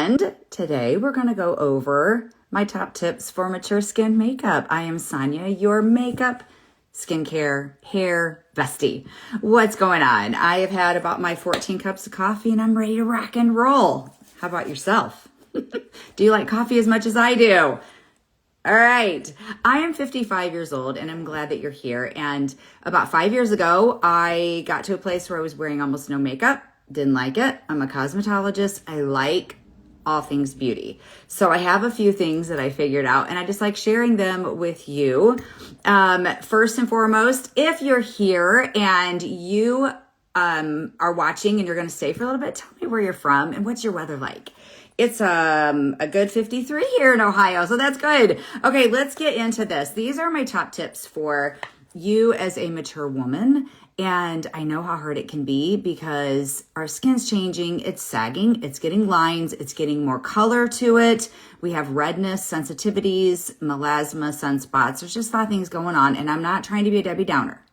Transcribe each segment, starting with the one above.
And today we're going to go over my top tips for mature skin makeup. I am Sonia, your makeup, skincare, hair bestie. What's going on? I have had about my 14 cups of coffee and I'm ready to rock and roll. How about yourself? Do you like coffee as much as I do? All right. I am 55 years old and I'm glad that you're here. And about 5 years ago, I got to a place where I was wearing almost no makeup. Didn't like it. I'm a cosmetologist. I like all things beauty. So I have a few things that I figured out and I just like sharing them with you. First and foremost, if you're here and you are watching and you're going to stay for a little bit, tell me where you're from and what's your weather like. It's a good 53 here in Ohio, so that's good. Okay, let's get into this. These are my top tips for you as a mature woman. And I know how hard it can be because our skin's changing, it's sagging, it's getting lines, it's getting more color to it. We have redness, sensitivities, melasma, sunspots. There's just a lot of things going on. And I'm not trying to be a Debbie Downer.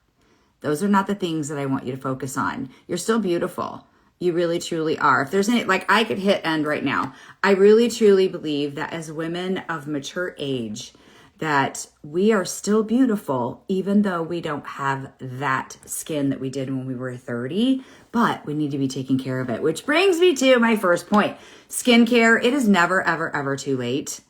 Those are not the things that I want you to focus on. You're still beautiful. You really, truly are. If there's any, like I could hit end right now. I really, truly believe that as women of mature age, that we are still beautiful, even though we don't have that skin that we did when we were 30, but we need to be taking care of it, which brings me to my first point. Skincare, it is never, ever, ever too late.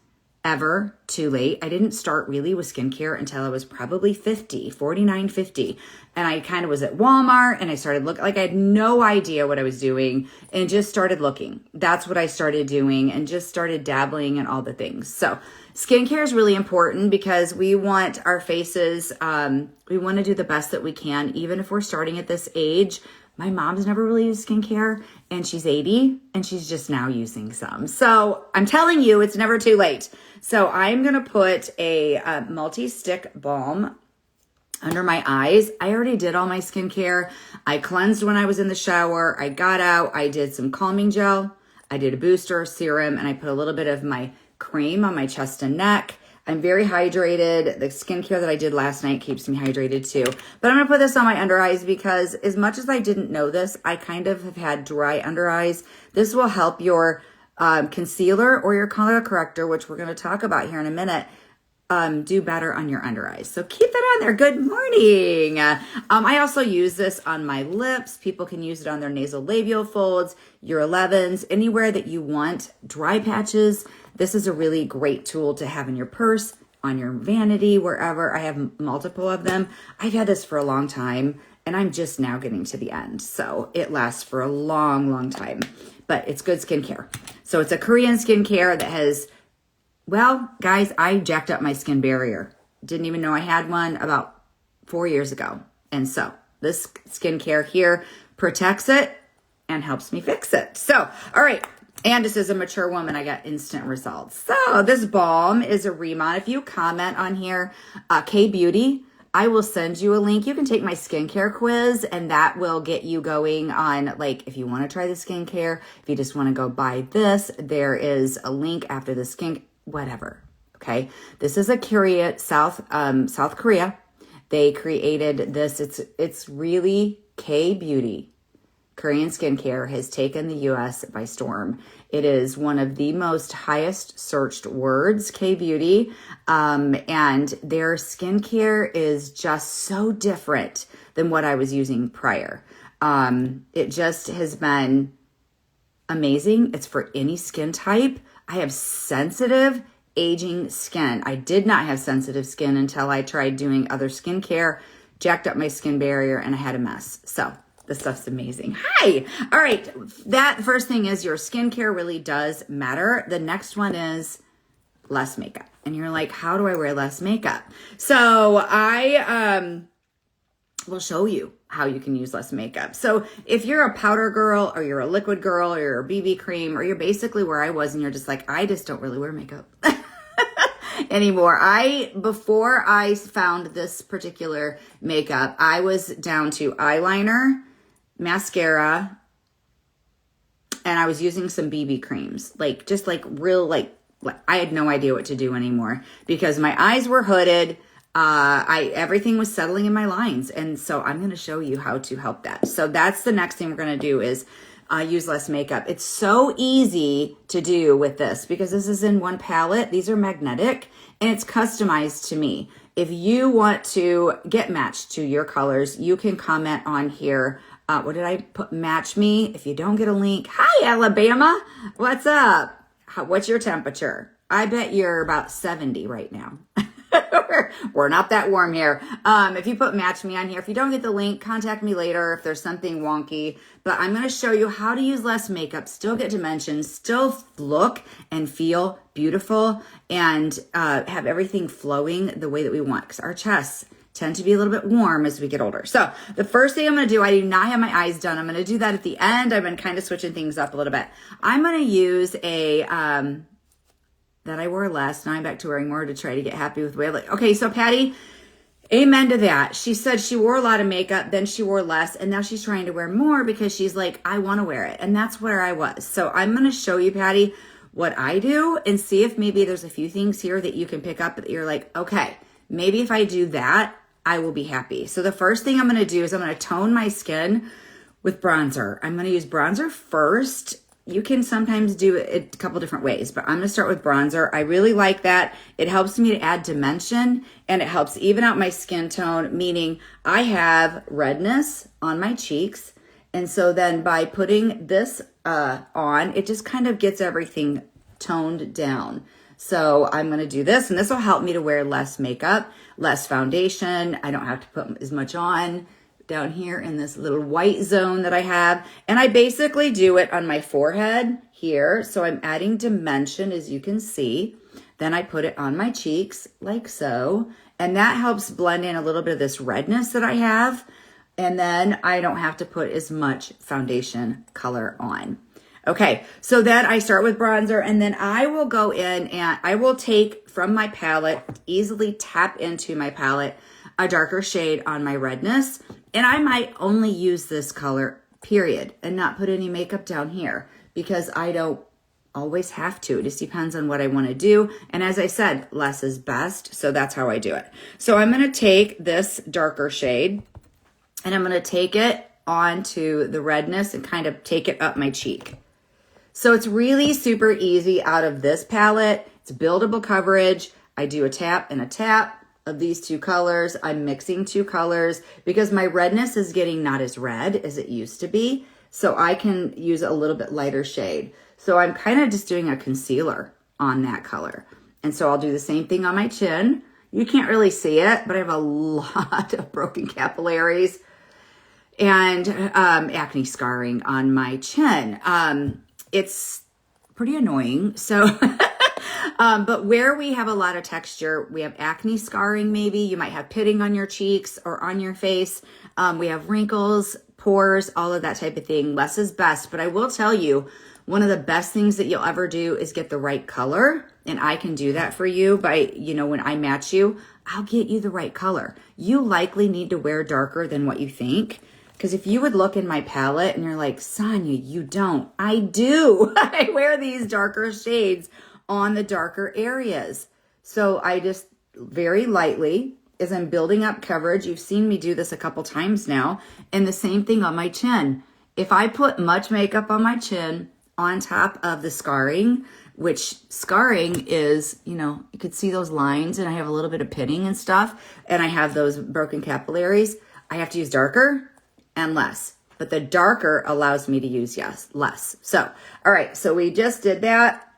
Ever too late. I didn't start really with skincare until I was probably 49, 50. And I kind of was at Walmart and I started looking like I had no idea what I was doing and just started looking. That's what I started doing and just started dabbling in all the things. So skincare is really important because we want our faces, we want to do the best that we can, even if we're starting at this age. My mom's never really used skincare and she's 80 and she's just now using some. So I'm telling you, it's never too late. So I'm going to put a multi-stick balm under my eyes. I already did all my skincare. I cleansed when I was in the shower. I got out. I did some calming gel. I did a booster serum and I put a little bit of my cream on my chest and neck. I'm very hydrated. The skincare that I did last night keeps me hydrated too. But I'm going to put this on my under eyes because as much as I didn't know this, I kind of have had dry under eyes. This will help your concealer or your color corrector, which we're going to talk about here in a minute, do better on your under eyes. So keep that on there. Good morning. I also use this on my lips. People can use it on their nasal labial folds, your 11s, anywhere that you want. Dry patches. This is a really great tool to have in your purse, on your vanity, wherever. I have multiple of them. I've had this for a long time and I'm just now getting to the end. So it lasts for a long, long time, but it's good skincare. So it's a Korean skincare that has, well, guys, I jacked up my skin barrier. Didn't even know I had one about 4 years ago. And so this skincare here protects it and helps me fix it. So, all right. And this is a mature woman. I got instant results. So this balm is a Remon. If you comment on here, KBEAUTY, I will send you a link. You can take my skincare quiz and that will get you going on, like, if you want to try the skincare, if you just want to go buy this, there is a link after the skin, whatever. Okay. This is a Korea, South Korea. They created this. It's really KBEAUTY. Korean skincare has taken the U.S. by storm. It is one of the most highest searched words, KBEAUTY, and their skincare is just so different than what I was using prior. It just has been amazing. It's for any skin type. I have sensitive, aging skin. I did not have sensitive skin until I tried doing other skincare, jacked up my skin barrier, and I had a mess. So this stuff's amazing. Hi. All right. That first thing is your skincare really does matter. The next one is less makeup. And you're like, how do I wear less makeup? So I will show you how you can use less makeup. So if you're a powder girl or you're a liquid girl or you're a BB cream or you're basically where I was and you're just like, I just don't really wear makeup anymore. Before I found this particular makeup, I was down to eyeliner, mascara, and I was using some BB creams, like just like real, like I had no idea what to do anymore because my eyes were hooded. Everything was settling in my lines. And so I'm going to show you how to help that. So that's the next thing we're going to do is use less makeup. It's so easy to do with this because this is in one palette. These are magnetic and it's customized to me. If you want to get matched to your colors, you can comment on here. What did I put? Match me. If you don't get a link, hi Alabama, what's up? What's your temperature? I bet you're about 70 right now. We're not that warm here. If you put match me on here, if you don't get the link, contact me later if there's something wonky. But I'm going to show you how to use less makeup, still get dimensions, still look and feel beautiful, and have everything flowing the way that we want, because our chests tend to be a little bit warm as we get older. So the first thing I'm going to do, I do not have my eyes done. I'm going to do that at the end. I've been kind of switching things up a little bit. I'm going to use a, that I wore less. Now I'm back to wearing more to try to get happy with the way I look. Okay, so Patty, amen to that. She said she wore a lot of makeup, then she wore less, and now she's trying to wear more because she's like, I want to wear it. And that's where I was. So I'm going to show you, Patty, what I do and see if maybe there's a few things here that you can pick up that you're like, okay, maybe if I do that, I will be happy. So the first thing I'm going to do is I'm going to tone my skin with bronzer. I'm going to use bronzer first. You can sometimes do it a couple different ways, but I'm going to start with bronzer. I really like that. It helps me to add dimension and it helps even out my skin tone, meaning I have redness on my cheeks. And so then by putting this on, it just kind of gets everything toned down. So I'm going to do this, and this will help me to wear less makeup, less foundation. I don't have to put as much on down here in this little white zone that I have. And I basically do it on my forehead here. So I'm adding dimension, as you can see. Then I put it on my cheeks like so. And that helps blend in a little bit of this redness that I have. And then I don't have to put as much foundation color on. Okay, so then I start with bronzer, and then I will go in and I will take from my palette, easily tap into my palette, a darker shade on my redness. And I might only use this color, period, and not put any makeup down here because I don't always have to. It just depends on what I want to do. And as I said, less is best, so that's how I do it. So I'm going to take this darker shade and I'm going to take it onto the redness and kind of take it up my cheek. So it's really super easy out of this palette. It's buildable coverage. I do a tap and a tap of these two colors. I'm mixing two colors because my redness is getting not as red as it used to be. So I can use a little bit lighter shade. So I'm kind of just doing a concealer on that color. And so I'll do the same thing on my chin. You can't really see it, but I have a lot of broken capillaries and acne scarring on my chin. It's pretty annoying. So, but where we have a lot of texture, we have acne scarring maybe. You might have pitting on your cheeks or on your face. We have wrinkles, pores, all of that type of thing. Less is best. But I will tell you, one of the best things that you'll ever do is get the right color. And I can do that for you by, when I match you, I'll get you the right color. You likely need to wear darker than what you think. Because if you would look in my palette and you're like, Sonia, you don't. I do. I wear these darker shades on the darker areas. So I just very lightly, as I'm building up coverage, you've seen me do this a couple times now, and the same thing on my chin. If I put much makeup on my chin on top of the scarring, which scarring is, you could see those lines, and I have a little bit of pitting and stuff, and I have those broken capillaries, I have to use darker and less, but the darker allows me to use less. So, all right, so we just did that.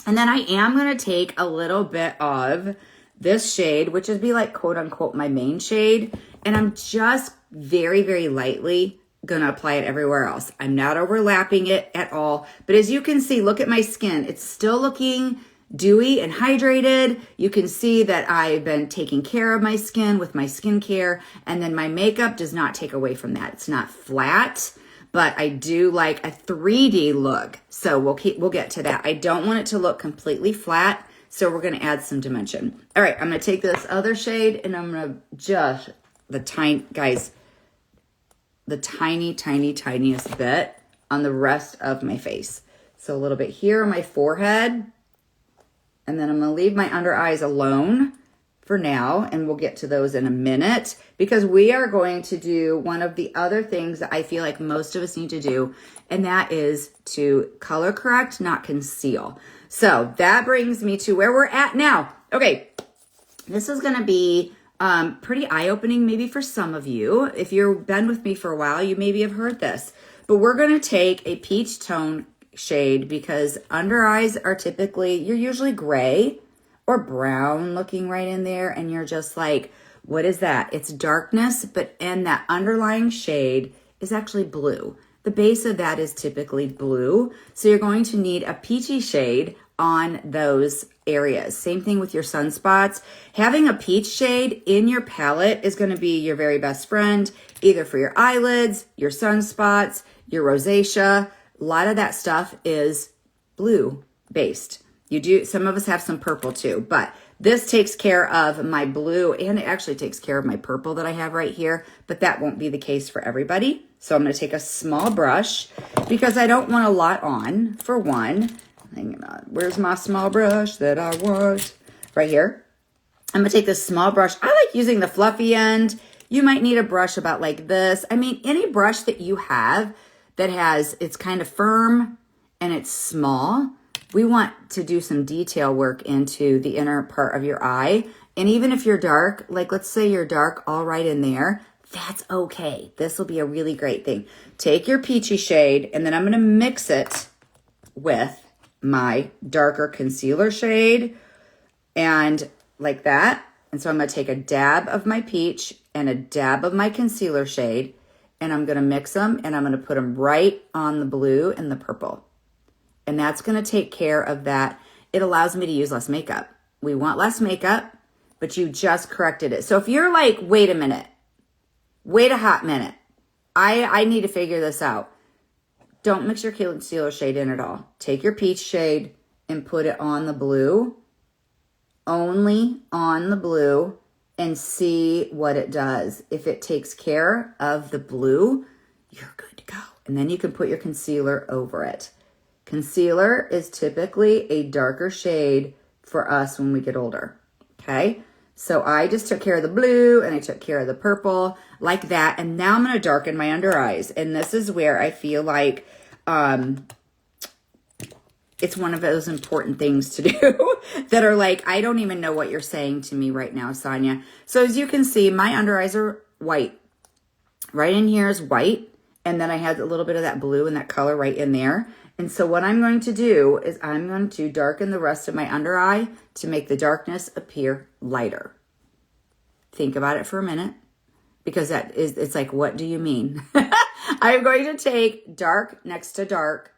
And then I am going to take a little bit of this shade, which would be like quote unquote my main shade. And I'm just very, very lightly going to apply it everywhere else. I'm not overlapping it at all. But as you can see, look at my skin. It's still looking dewy and hydrated. You can see that I've been taking care of my skin with my skincare, and then my makeup does not take away from that. It's not flat, but I do like a 3D look. So we'll get to that. I don't want it to look completely flat, so we're going to add some dimension. All right, I'm going to take this other shade and I'm going to just the tiniest bit on the rest of my face. So a little bit here on my forehead. And then I'm going to leave my under eyes alone. for now, and we'll get to those in a minute, because we are going to do one of the other things that I feel like most of us need to do, and that is to color correct, not conceal. So that brings me to where we're at now. Okay, this is going to be pretty eye-opening maybe for some of you. If you've been with me for a while, you maybe have heard this. But we're going to take a peach tone shade, because under eyes are typically, you're usually gray or brown looking right in there, and you're just like, what is that? It's darkness, but and that underlying shade is actually blue. The base of that is typically blue. So you're going to need a peachy shade on those areas. Same thing with your sunspots. Having a peach shade in your palette is going to be your very best friend, either for your eyelids, your sunspots, your rosacea. A lot of that stuff is blue based. Some of us have some purple too, but this takes care of my blue, and it actually takes care of my purple that I have right here, but that won't be the case for everybody. So I'm going to take a small brush, because I don't want a lot on, for one. Hang on, where's my small brush that I want? Right here. I'm going to take this small brush. I like using the fluffy end. You might need a brush about like this. I mean, any brush that you have that it's kind of firm and it's small. We want to do some detail work into the inner part of your eye. And even if you're dark, like let's say you're dark all right in there, that's okay. This will be a really great thing. Take your peachy shade, and then I'm going to mix it with my darker concealer shade, and like that. And so I'm going to take a dab of my peach and a dab of my concealer shade, and I'm going to mix them, and I'm going to put them right on the blue and the purple. And that's going to take care of that. It allows me to use less makeup. We want less makeup, but you just corrected it. So if you're like, wait a minute, wait a hot minute, I need to figure this out. Don't mix your concealer shade in at all. Take your peach shade and put it on the blue, only on the blue, and see what it does. If it takes care of the blue, you're good to go. And then you can put your concealer over it. Concealer is typically a darker shade for us when we get older, okay? So I just took care of the blue, and I took care of the purple like that. And now I'm going to darken my under eyes. And this is where I feel like it's one of those important things to do that are like, I don't even know what you're saying to me right now, Sonia. So as you can see, my under eyes are white. Right in here is white. And then I had a little bit of that blue and that color right in there. And so what I'm going to do is I'm going to darken the rest of my under eye to make the darkness appear lighter. Think about it for a minute, because it's like, what do you mean? I'm going to take dark next to dark,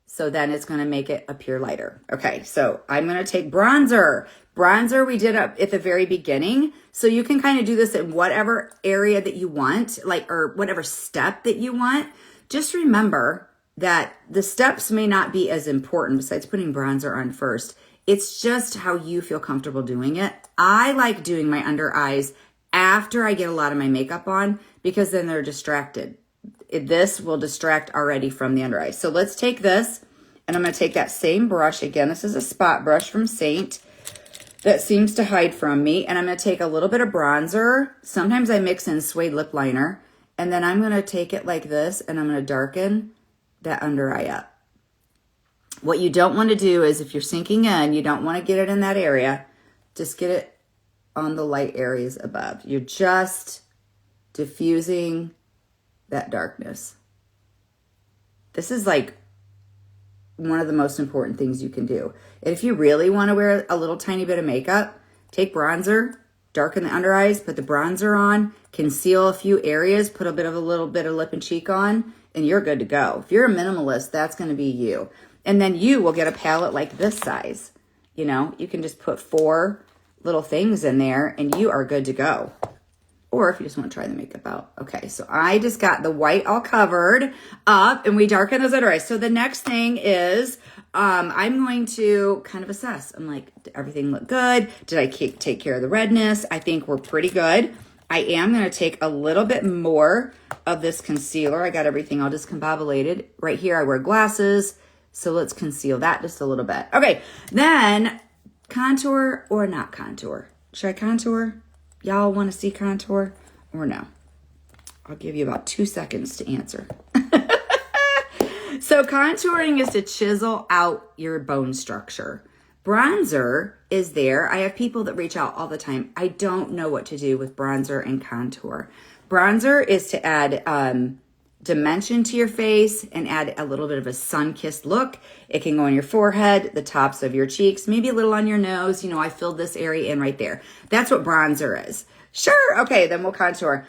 so then it's going to make it appear lighter. Okay, so I'm going to take bronzer. Bronzer we did up at the very beginning, so you can kind of do this in whatever area that you want, like, or whatever step that you want. Just remember that the steps may not be as important besides putting bronzer on first. It's just how you feel comfortable doing it. I like doing my under eyes after I get a lot of my makeup on, because then they're distracted. This will distract already from the under eyes. So let's take this, and I'm going to take that same brush again. This is a spot brush from Saint that seems to hide from me. And I'm going to take a little bit of bronzer. Sometimes I mix in suede lip liner. And then I'm going to take it like this, and I'm going to darken that under eye up. What you don't want to do is, if you're sinking in, you don't want to get it in that area. Just get it on the light areas above. You're just diffusing that darkness. This is like one of the most important things you can do. And if you really want to wear a little tiny bit of makeup, take bronzer, darken the under eyes, put the bronzer on, conceal a few areas, put a little bit of lip and cheek on, and you're good to go. If you're a minimalist, that's going to be you. And then you will get a palette like this size. You know, you can just put 4 little things in there, and you are good to go. Or if you just want to try the makeup out. Okay, so I just got the white all covered up, and we darken those under eyes. So the next thing is I'm going to kind of assess. I'm like, did everything look good? Did I take care of the redness? I think we're pretty good. I am going to take a little bit more of this concealer. I got everything all discombobulated. Right here, I wear glasses, so let's conceal that just a little bit. Okay, then contour or not contour. Should I contour? Y'all want to see contour or no? I'll give you about 2 seconds to answer. So contouring is to chisel out your bone structure. Bronzer is there. I have people that reach out all the time. I don't know what to do with bronzer and contour. Bronzer is to add dimension to your face and add a little bit of a sun-kissed look. It can go on your forehead, the tops of your cheeks, maybe a little on your nose. You know, I filled this area in right there. That's what bronzer is. Sure. Okay, then we'll contour.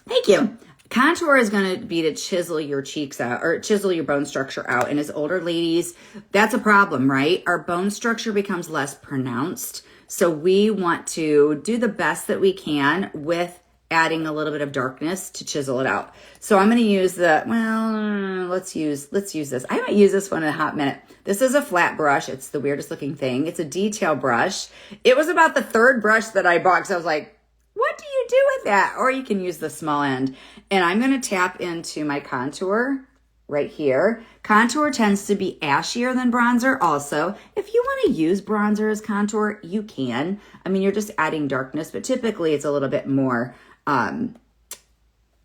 Thank you. Contour is going to be to chisel your cheeks out or chisel your bone structure out. And as older ladies, that's a problem, right? Our bone structure becomes less pronounced. So we want to do the best that we can with adding a little bit of darkness to chisel it out. So I'm going to use let's use this. I haven't used this one in a hot minute. This is a flat brush. It's the weirdest looking thing. It's a detail brush. It was about the third brush that I bought because I was like, what do you do with that? Or you can use the small end. And I'm going to tap into my contour right here. Contour tends to be ashier than bronzer also. If you want to use bronzer as contour, you can. I mean, you're just adding darkness, but typically it's a little bit more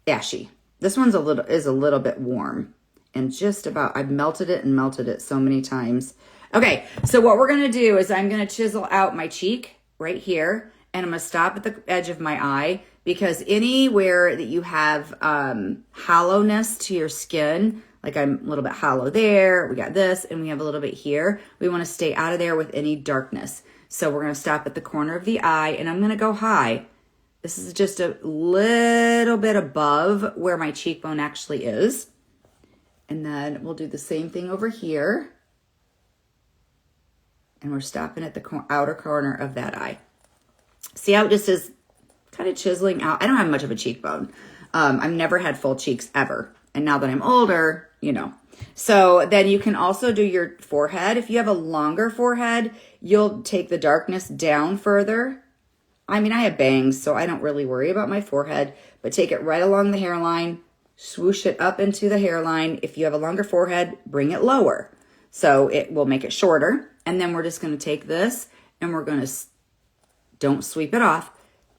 ashy. This one's is a little bit warm. And just about, I've melted it so many times. Okay, so what we're going to do is I'm going to chisel out my cheek right here. And I'm going to stop at the edge of my eye because anywhere that you have hollowness to your skin, like I'm a little bit hollow there, we got this, and we have a little bit here, we want to stay out of there with any darkness. So we're going to stop at the corner of the eye, and I'm going to go high. This is just a little bit above where my cheekbone actually is. And then we'll do the same thing over here. And we're stopping at the outer corner of that eye. See how it just is kind of chiseling out. I don't have much of a cheekbone. I've never had full cheeks ever. And now that I'm older, you know. So then you can also do your forehead. If you have a longer forehead, you'll take the darkness down further. I mean, I have bangs, so I don't really worry about my forehead. But take it right along the hairline. Swoosh it up into the hairline. If you have a longer forehead, bring it lower. So it will make it shorter. And then we're just going to take this and we're going to... Don't sweep it off.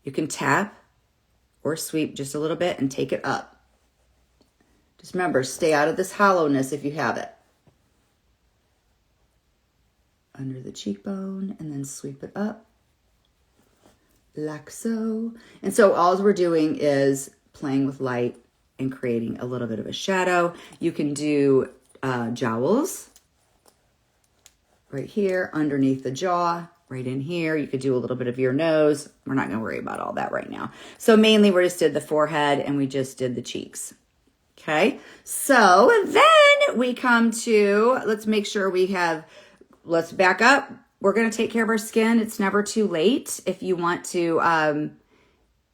You can tap or sweep just a little bit and take it up. Just remember, stay out of this hollowness if you have it. Under the cheekbone and then sweep it up. Like so. And so all we're doing is playing with light and creating a little bit of a shadow. You can do jowls right here underneath the jaw. Right in here, you could do a little bit of your nose. We're not going to worry about all that right now. So mainly we just did the forehead and we just did the cheeks. Okay, so then we come to, let's make sure let's back up. We're going to take care of our skin. It's never too late. If you want to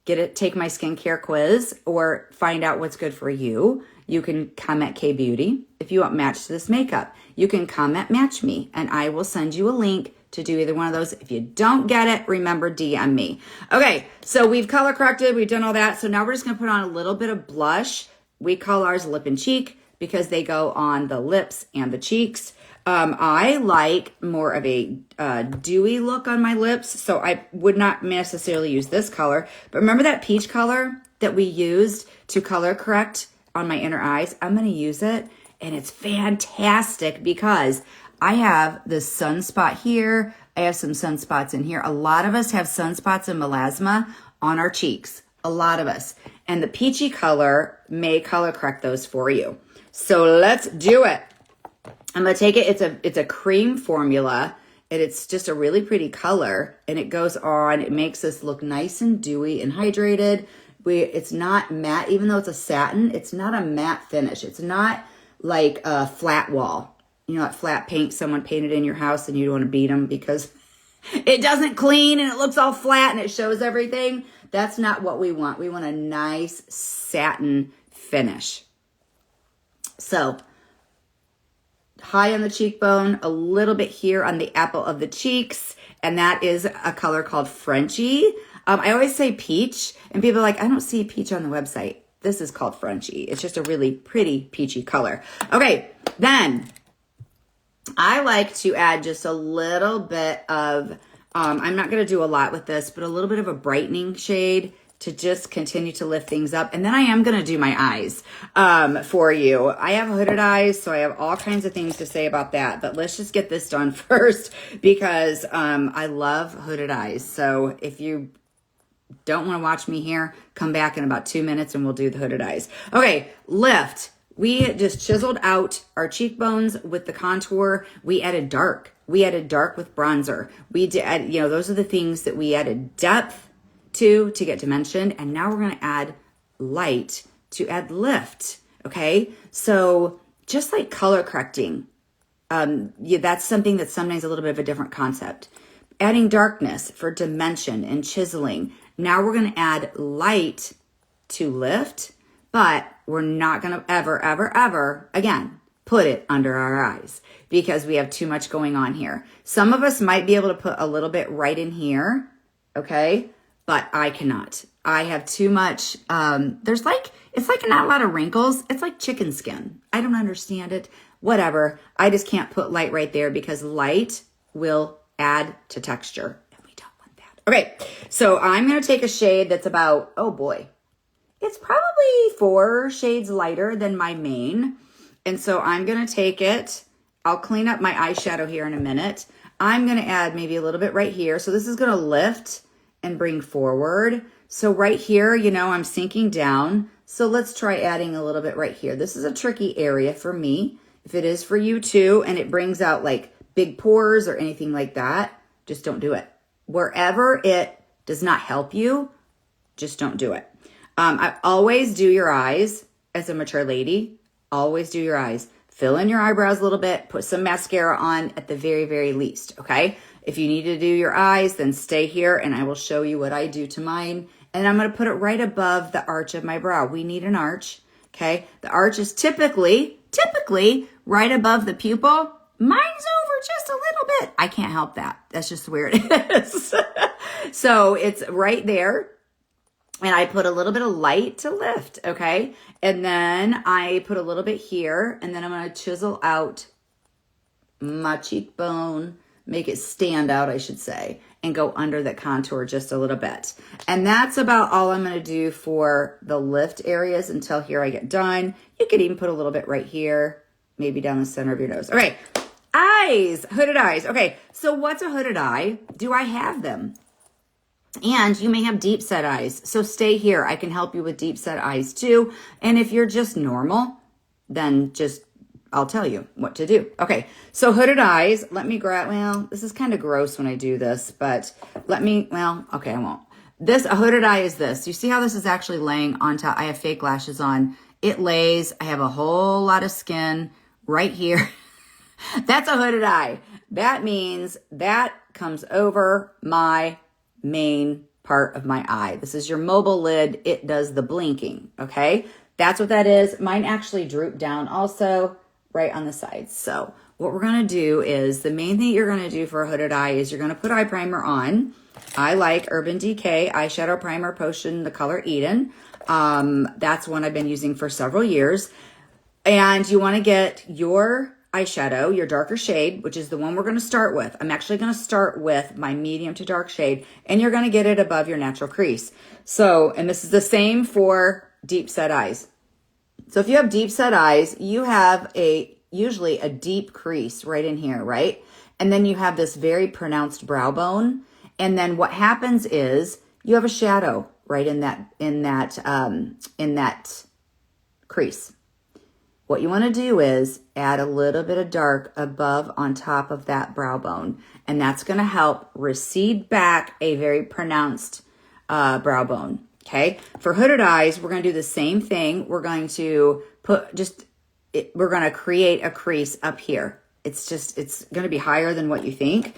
take my skincare quiz or find out what's good for you, you can comment KBEAUTY. If you want match to this makeup, you can comment match me and I will send you a link to do either one of those. If you don't get it, remember DM me. Okay, so we've color corrected, we've done all that. So now we're just gonna put on a little bit of blush. We call ours lip and cheek because they go on the lips and the cheeks. I like more of a dewy look on my lips, so I would not necessarily use this color. But remember that peach color that we used to color correct on my inner eyes? I'm gonna use it, and it's fantastic because I have this sunspot here. I have some sunspots in here. A lot of us have sunspots and melasma on our cheeks. A lot of us. And the peachy color may color correct those for you. So let's do it. I'm going to take it. It's a cream formula. And it's just a really pretty color. And it goes on. It makes us look nice and dewy and hydrated. It's not matte. Even though it's a satin, it's not a matte finish. It's not like a flat wall. You know, that flat paint someone painted in your house and you don't want to beat them because it doesn't clean and it looks all flat and it shows everything. That's not what we want. We want a nice satin finish. So, high on the cheekbone, a little bit here on the apple of the cheeks, and that is a color called Frenchie. I always say peach, and people are like, I don't see peach on the website. This is called Frenchie. It's just a really pretty peachy color. Okay, then I like to add just a little bit of I'm not going to do a lot with this, but a little bit of a brightening shade to just continue to lift things up. And then I am going to do my eyes for you. I have hooded eyes, so I have all kinds of things to say about that. But let's just get this done first because I love hooded eyes. So if you don't want to watch me here, come back in about 2 minutes and we'll do the hooded eyes. Okay, lift. We just chiseled out our cheekbones with the contour. We added dark. We added dark with bronzer. We did, those are the things that we added depth to get dimension. And now we're going to add light to add lift. Okay. So just like color correcting, that's something that's sometimes a little bit of a different concept. Adding darkness for dimension and chiseling. Now we're going to add light to lift, but we're not going to ever, again, put it under our eyes because we have too much going on here. Some of us might be able to put a little bit right in here. Okay. But I cannot. I have too much. It's like not a lot of wrinkles. It's like chicken skin. I don't understand it. Whatever. I just can't put light right there because light will add to texture. And we don't want that. Okay. So I'm going to take a shade that's about, oh boy, it's probably 4 shades lighter than my main. And so I'm going to take it. I'll clean up my eyeshadow here in a minute. I'm going to add maybe a little bit right here. So this is going to lift and bring forward. So right here, I'm sinking down. So let's try adding a little bit right here. This is a tricky area for me. If it is for you too, and it brings out like big pores or anything like that, just don't do it. Wherever it does not help you, just don't do it. I always do your eyes as a mature lady. Always do your eyes. Fill in your eyebrows a little bit. Put some mascara on at the very, very least, okay? If you need to do your eyes, then stay here and I will show you what I do to mine. And I'm going to put it right above the arch of my brow. We need an arch, okay? The arch is typically right above the pupil. Mine's over just a little bit. I can't help that. That's just the way it is. So it's right there. And I put a little bit of light to lift, okay? And then I put a little bit here. And then I'm going to chisel out my cheekbone. Make it stand out, I should say, and go under the contour just a little bit. And that's about all I'm going to do for the lift areas until here I get done. You could even put a little bit right here, maybe down the center of your nose. Okay, eyes, hooded eyes. Okay, so what's a hooded eye? Do I have them? And you may have deep set eyes. So stay here. I can help you with deep set eyes too. And if you're just normal, then I'll tell you what to do. Okay, so hooded eyes. Let me grab, this is kind of gross when I do this, but okay, I won't. A hooded eye is this. You see how this is actually laying on top? I have fake lashes on. It lays, I have a whole lot of skin right here. That's a hooded eye. That means that comes over my main part of my eye. This is your mobile lid. It does the blinking, okay? That's what that is. Mine actually droop down also right on the sides. So what we're going to do is the main thing you're going to do for a hooded eye is you're going to put eye primer on. I like Urban Decay eyeshadow primer potion, the color Eden. That's one I've been using for several years. And you want to get your eyeshadow, your darker shade, which is the one we're going to start with. I'm actually going to start with my medium to dark shade, and you're going to get it above your natural crease. So, and this is the same for deep set eyes. So if you have deep set eyes, you have usually a deep crease right in here, right? And then you have this very pronounced brow bone. And then what happens is you have a shadow right in that crease. What you want to do is add a little bit of dark above on top of that brow bone. And that's going to help recede back a very pronounced brow bone. Okay, for hooded eyes, we're going to do the same thing. We're going to we're going to create a crease up here. It's going to be higher than what you think,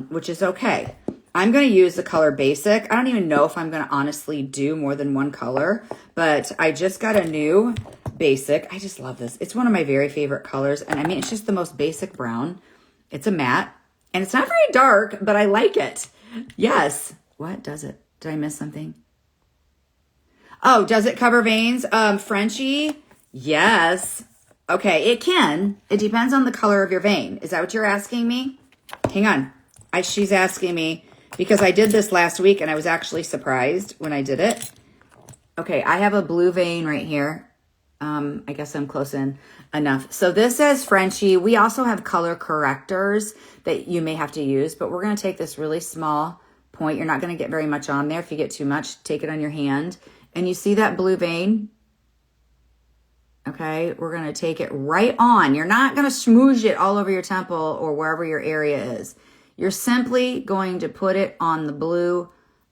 which is okay. I'm going to use the color Basic. I don't even know if I'm going to honestly do more than one color, but I just got a new Basic. I just love this. It's one of my very favorite colors. And I mean, it's just the most basic brown. It's a matte and it's not very dark, but I like it. Yes. What does it? Did I miss something? Oh, does it cover veins? Frenchie? Yes. Okay, it can. It depends on the color of your vein. Is that what you're asking me? Hang on. She's asking me because I did this last week and I was actually surprised when I did it. Okay, I have a blue vein right here. I guess I'm close in enough. So this says Frenchie. We also have color correctors that you may have to use, but we're going to take this really small point. You're not going to get very much on there. If you get too much, take it on your hand. And you see that blue vein? Okay, we're going to take it right on. You're not going to smoosh it all over your temple or wherever your area is. You're simply going to put it on the blue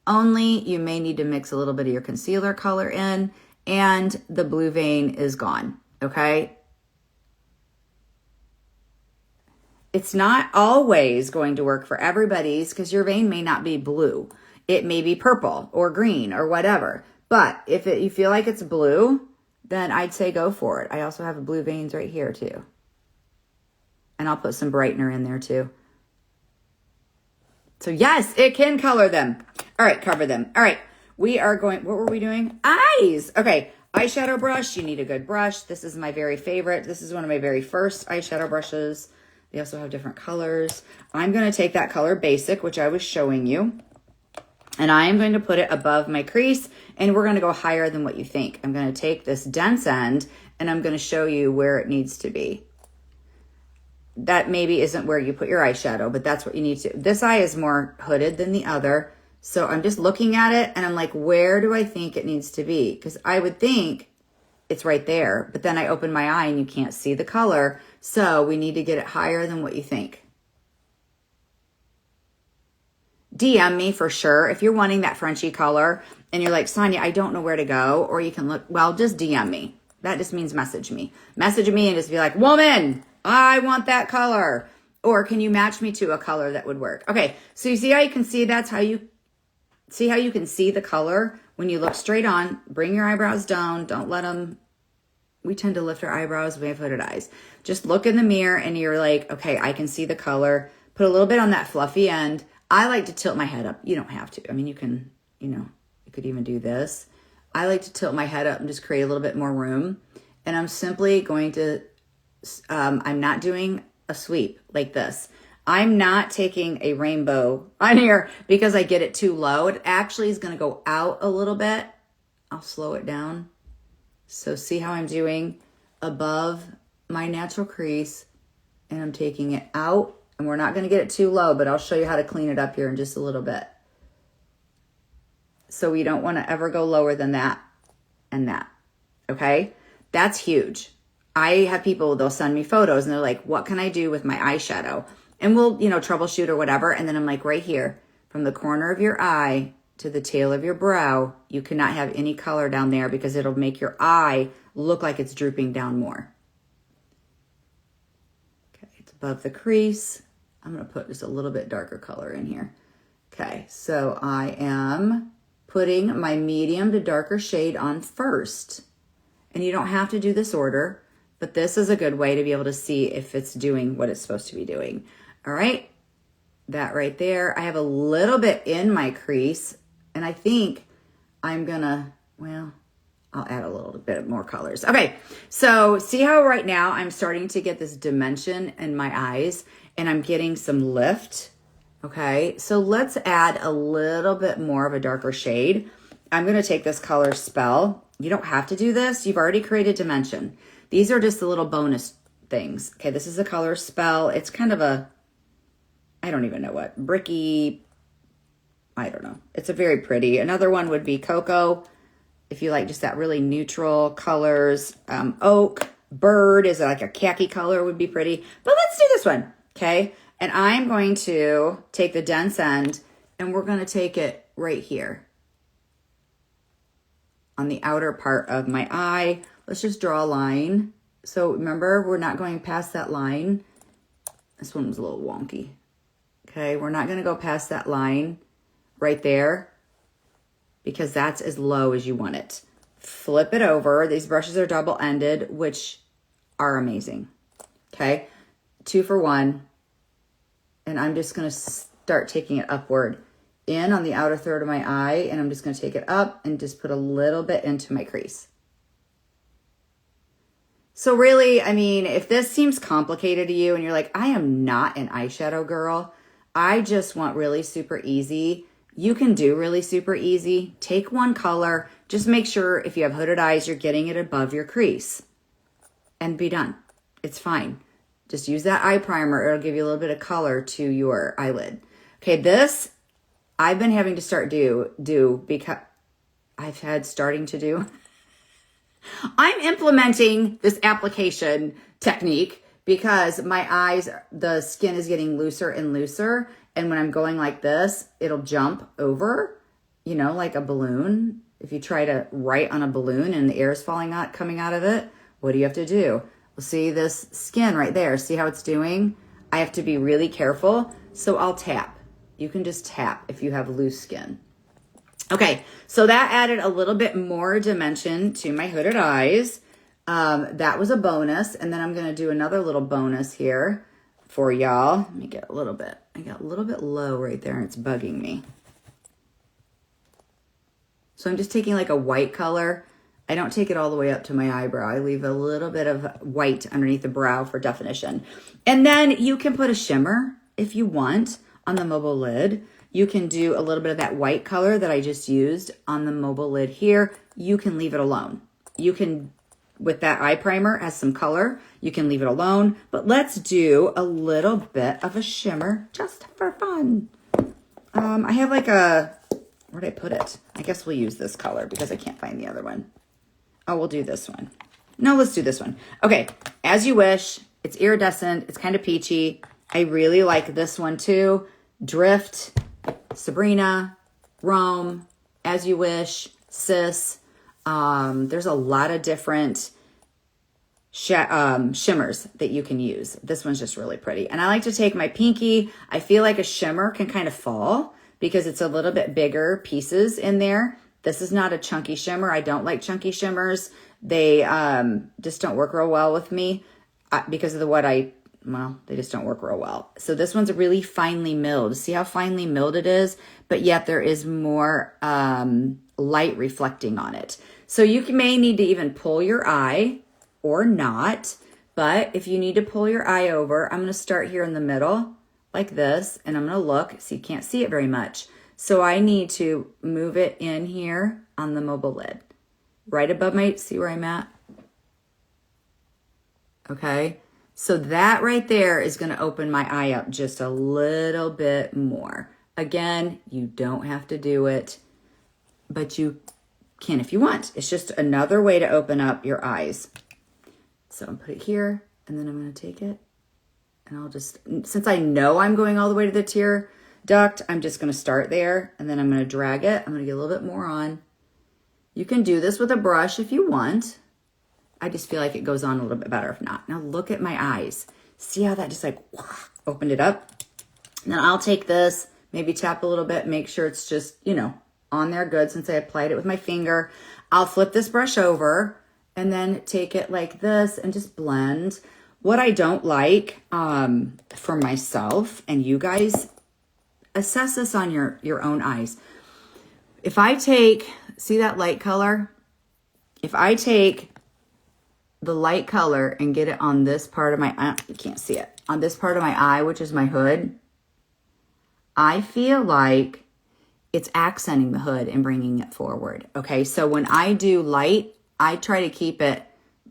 only. You may need to mix a little bit of your concealer color in, and the blue vein is gone, okay? It's not always going to work for everybody's because your vein may not be blue. It may be purple or green or whatever. But if you feel like it's blue, then I'd say go for it. I also have blue veins right here too. And I'll put some brightener in there too. So yes, it can color them. All right, cover them. All right, we are going, what were we doing? Eyes. Okay, eyeshadow brush. You need a good brush. This is my very favorite. This is one of my very first eyeshadow brushes. They also have different colors. I'm going to take that color Basic, which I was showing you, and I am going to put it above my crease, and we're going to go higher than what you think. I'm going to take this dense end, and I'm going to show you where it needs to be. That maybe isn't where you put your eyeshadow, but that's what you need to. This eye is more hooded than the other. So I'm just looking at it and I'm like, where do I think it needs to be? Because I would think it's right there, but then I open my eye and you can't see the color. So we need to get it higher than what you think. DM me for sure. If you're wanting that Frenchie color and you're like, Sonia, I don't know where to go, or you can look, well, just DM me. That just means message me. Message me and just be like, woman, I want that color. Or can you match me to a color that would work? Okay, so you see how you can see that's how you see how you can see the color when you look straight on. Bring your eyebrows down. Don't let them, we tend to lift our eyebrows. We have hooded eyes. Just look in the mirror and you're like, okay, I can see the color. Put a little bit on that fluffy end. I like to tilt my head up. You don't have to. I mean, you can, you could even do this. I like to tilt my head up and just create a little bit more room. And I'm simply going to, I'm not doing a sweep like this. I'm not taking a rainbow on here because I get it too low. It actually is going to go out a little bit. I'll slow it down. So see how I'm doing above my natural crease and I'm taking it out, and we're not going to get it too low, but I'll show you how to clean it up here in just a little bit. So we don't want to ever go lower than that and that. Okay. That's huge. I have people, they'll send me photos and they're like, what can I do with my eyeshadow? And we'll, troubleshoot or whatever. And then I'm like, right here, from the corner of your eye to the tail of your brow, you cannot have any color down there because it'll make your eye look like it's drooping down more. Okay, it's above the crease. I'm going to put just a little bit darker color in here. Okay, so I am putting my medium to darker shade on first. And you don't have to do this order, but this is a good way to be able to see if it's doing what it's supposed to be doing. All right, that right there. I have a little bit in my crease, and I think I'm gonna, well, I'll add a little bit more colors. Okay, so see how right now I'm starting to get this dimension in my eyes, and I'm getting some lift. Okay, so let's add a little bit more of a darker shade. I'm gonna take this color Spell. You don't have to do this. You've already created dimension. These are just the little bonus things. Okay, this is the color Spell. It's kind of a, I don't even know what, bricky, I don't know. It's a very pretty. Another one would be Cocoa, if you like just that really neutral colors. Oak, Bird is like a khaki color, would be pretty. But let's do this one, okay? And I'm going to take the dense end, and we're going to take it right here on the outer part of my eye. Let's just draw a line. So remember, we're not going past that line. This one was a little wonky. Okay, we're not going to go past that line right there because that's as low as you want it. Flip it over. These brushes are double-ended, which are amazing. Okay, 2 for 1. And I'm just going to start taking it upward in on the outer third of my eye, and I'm just going to take it up and just put a little bit into my crease. So really, I mean, if this seems complicated to you and you're like, I am not an eyeshadow girl, I just want really super easy. You can do really super easy. Take one color. Just make sure if you have hooded eyes, you're getting it above your crease. And be done. It's fine. Just use that eye primer. It'll give you a little bit of color to your eyelid. Okay, this I've been having to start do because I'm implementing this application technique because my eyes, the skin is getting looser and looser. And when I'm going like this, it'll jump over, you know, like a balloon. If you try to write on a balloon and the air is coming out of it, what do you have to do? Well, see this skin right there. See how it's doing? I have to be really careful. So I'll tap. You can just tap if you have loose skin. Okay, so that added a little bit more dimension to my hooded eyes. That was a bonus. And then I'm going to do another little bonus here for y'all. Let me get a little bit. I got a little bit low right there and it's bugging me. So I'm just taking like a white color. I don't take it all the way up to my eyebrow. I leave a little bit of white underneath the brow for definition. And then you can put a shimmer if you want on the mobile lid. You can do a little bit of that white color that I just used on the mobile lid here. You can leave it alone. You can, with that eye primer as some color, you can leave it alone. But let's do a little bit of a shimmer just for fun. I have like a, where'd I put it? I guess we'll use this color because I can't find the other one. Oh, we'll do this one. No, let's do this one. Okay, as you wish. It's iridescent. It's kind of peachy. I really like this one too. Drift, Sabrina, Rome, As You Wish, Sis. There's a lot of different shimmers that you can use. This one's just really pretty. And I like to take my pinky. I feel like a shimmer can kind of fall because it's a little bit bigger pieces in there. This is not a chunky shimmer. I don't like chunky shimmers. They just don't work real well with me because of they just don't work real well. So this one's really finely milled. See how finely milled it is? But yet there is more light reflecting on it. So you may need to even pull your eye or not. But if you need to pull your eye over, I'm going to start here in the middle like this. And I'm going to look. So you can't see it very much. So I need to move it in here on the mobile lid. Right above see where I'm at? Okay. So that right there is going to open my eye up just a little bit more. Again, you don't have to do it, but you can if you want. It's just another way to open up your eyes. So I'm put it here, and then I'm going to take it, and I'll just, since I know I'm going all the way to the tear duct, I'm just going to start there, and then I'm going to drag it. I'm going to get a little bit more on. You can do this with a brush if you want. I just feel like it goes on a little bit better if not. Now look at my eyes. See how that just like opened it up? And then I'll take this, maybe tap a little bit, make sure it's just, you know, on there good since I applied it with my finger. I'll flip this brush over and then take it like this and just blend. What I don't like for myself, and you guys assess this on your own eyes. If I take, see that light color? If I take the light color and get it on this part of my eye, you can't see it, on this part of my eye, which is my hood, I feel like it's accenting the hood and bringing it forward. Okay, so when I do light, I try to keep it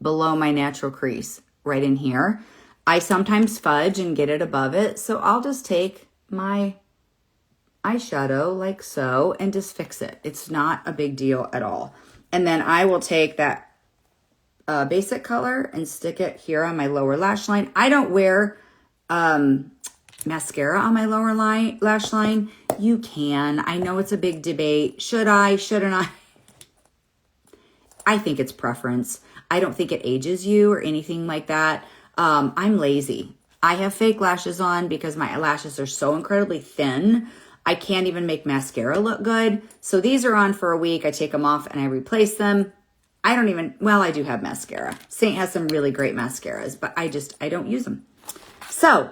below my natural crease right in here. I sometimes fudge and get it above it, so I'll just take my eyeshadow like so and just fix it. It's not a big deal at all. And then I will take that basic color and stick it here on my lower lash line. I don't wear mascara on my lower lash line. You can. I know it's a big debate. Should I? Shouldn't I? I think it's preference. I don't think it ages you or anything like that. I'm lazy. I have fake lashes on because my lashes are so incredibly thin. I can't even make mascara look good. So these are on for a week. I take them off and I replace them. I do have mascara. Saint has some really great mascaras, but I don't use them. So,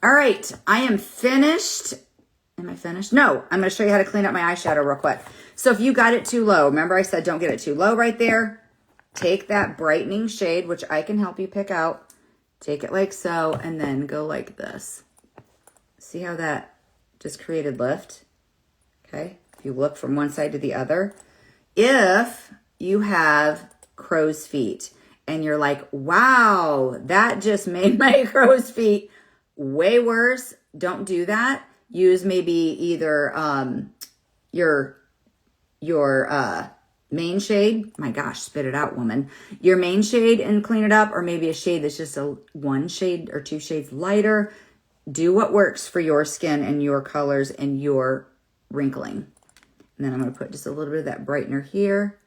all right, I am finished. Am I finished? No, I'm going to show you how to clean up my eyeshadow real quick. So if you got it too low, remember I said don't get it too low right there. Take that brightening shade, which I can help you pick out. Take it like so, and then go like this. See how that just created lift. Okay, if you look from one side to the other. If you have crow's feet and you're like, wow, that just made my crow's feet way worse, don't do that. Use maybe either your main shade. My gosh, spit it out, woman. Your main shade and clean it up, or maybe a shade that's just a one shade or two shades lighter. Do what works for your skin and your colors and your wrinkling. And then I'm going to put just a little bit of that brightener here.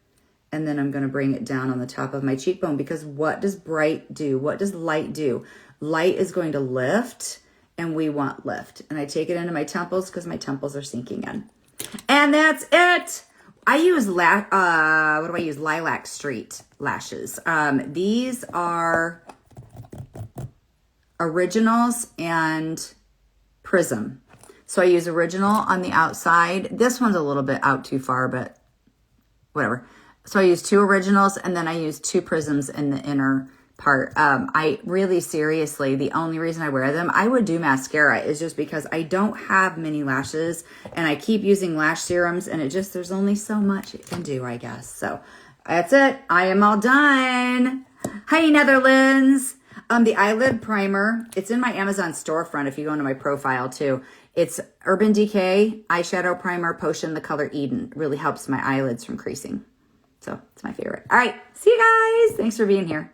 And then I'm going to bring it down on the top of my cheekbone, because what does bright do? What does light do? Light is going to lift, and we want lift. And I take it into my temples because my temples are sinking in. And that's it. I use, what do I use? Lilac Street lashes. These are Originals and Prism. So I use Original on the outside. This one's a little bit out too far, but whatever. So I use 2 Originals, and then I use 2 Prisms in the inner part. I really, seriously, the only reason I wear them, I would do mascara, is just because I don't have many lashes, and I keep using lash serums, and there's only so much it can do, I guess. So that's it. I am all done. Hi, Netherlands. The eyelid primer, it's in my Amazon storefront if you go into my profile too. It's Urban Decay eyeshadow primer, potion, the color Eden. Really helps my eyelids from creasing. So it's my favorite. All right, see you guys. Thanks for being here.